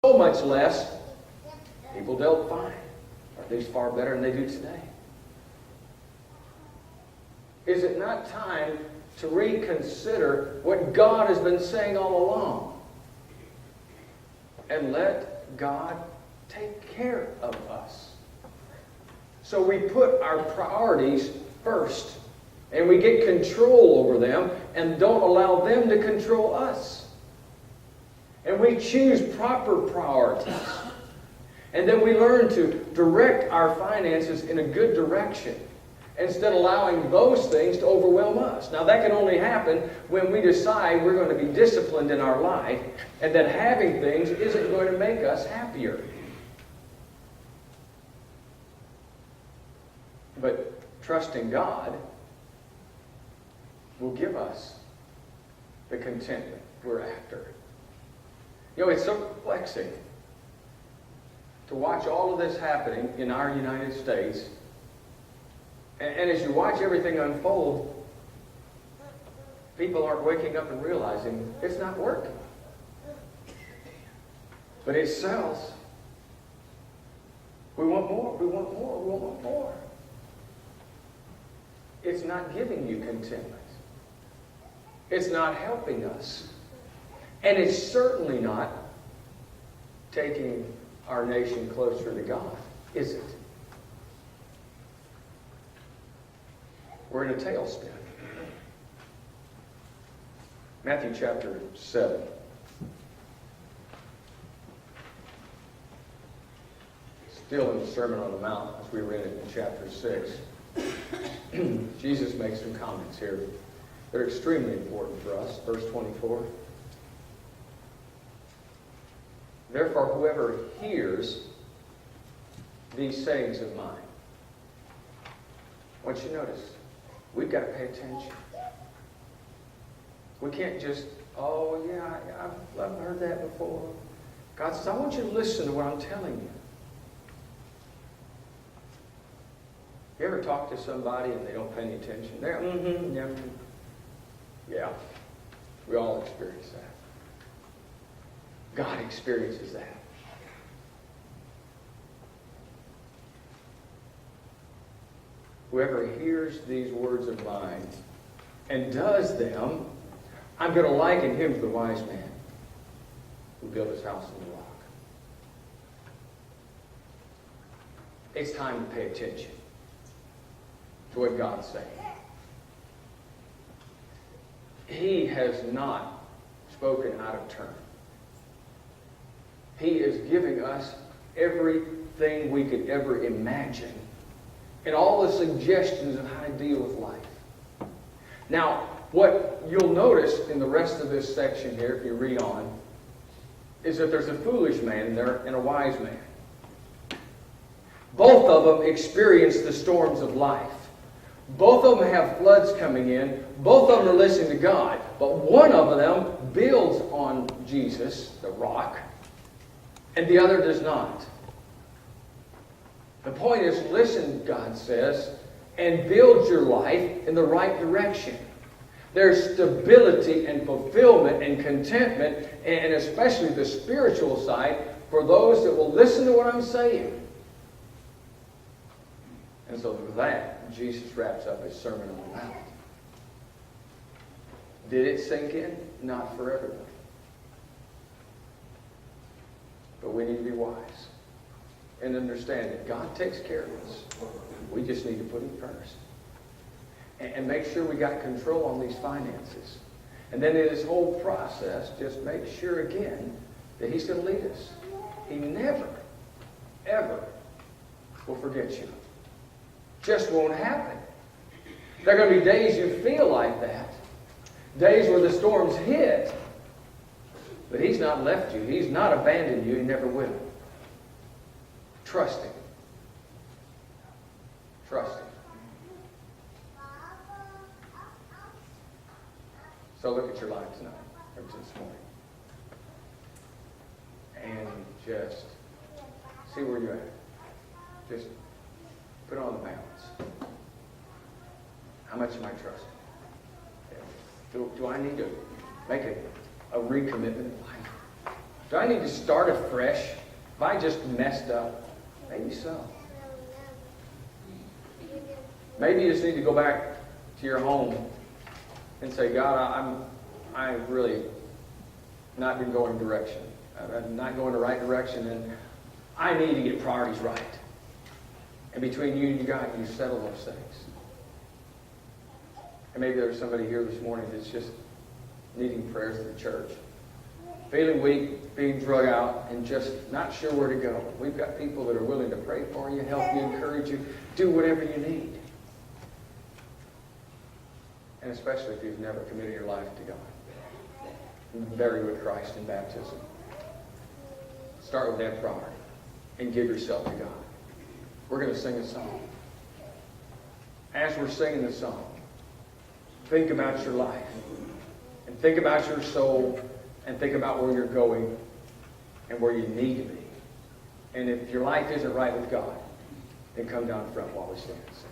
so much less, people dealt fine, or at least far better than they do today. Is it not time to reconsider what God has been saying all along? And let God take care of us. So we put our priorities first. And we get control over them and don't allow them to control us. And we choose proper priorities. And then we learn to direct our finances in a good direction instead of allowing those things to overwhelm us. Now that can only happen when we decide we're going to be disciplined in our life and that having things isn't going to make us happier. But trusting God will give us the contentment we're after. You know, it's so perplexing to watch all of this happening in our United States. And as you watch everything unfold, people aren't waking up and realizing it's not working. But it sells. We want more, we want more, we want more. It's not giving you contentment. It's not helping us. And it's certainly not taking our nation closer to God, is it? We're in a tailspin. Matthew chapter 7. Still in the Sermon on the Mount, as we read it in chapter 6. Jesus makes some comments here. They're extremely important for us. Verse 24. Therefore, whoever hears these sayings of mine. I want you to notice, we've got to pay attention. We can't just, oh yeah, I've heard that before. God says, I want you to listen to what I'm telling you. You ever talk to somebody and they don't pay any attention? They're, yeah. Yeah, we all experience that. God experiences that. Whoever hears these words of mine and does them, I'm going to liken him to the wise man who built his house on the rock. It's time to pay attention to what God's saying. He has not spoken out of turn. He is giving us everything we could ever imagine and all the suggestions of how to deal with life. Now, what you'll notice in the rest of this section here, if you read on, is that there's a foolish man there and a wise man. Both of them experience the storms of life. Both of them have floods coming in. Both of them are listening to God. But one of them builds on Jesus, the rock, and the other does not. The point is, listen, God says, and build your life in the right direction. There's stability and fulfillment and contentment, and especially the spiritual side, for those that will listen to what I'm saying. And so with that, Jesus wraps up his Sermon on the Mount. Did it sink in? Not for everyone. But we need to be wise and understand that God takes care of us. We just need to put him first. And make sure we got control on these finances. And then in this whole process, just make sure again that he's going to lead us. He never, ever will forget you. Just won't happen. There are going to be days you feel like that. Days where the storms hit. But he's not left you. He's not abandoned you. He never will. Trust him. Trust him. So look at your life tonight, or this morning. And just see where you're at. Just put on the balance. How much am I trusting? Do I need to make a recommitment in life? Do I need to start afresh? Have I just messed up? Maybe so. Maybe you just need to go back to your home and say, God, I've really not been going direction. I'm not going the right direction, and I need to get priorities right. And between you and God, you settle those things. And maybe there's somebody here this morning that's just needing prayers in the church. Feeling weak, being drug out, and just not sure where to go. We've got people that are willing to pray for you, help you, encourage you, do whatever you need. And especially if you've never committed your life to God. And buried with Christ in baptism. Start with that priority and give yourself to God. We're going to sing a song. As we're singing the song, think about your life. And think about your soul. And think about where you're going and where you need to be. And if your life isn't right with God, then come down front while we stand and sing.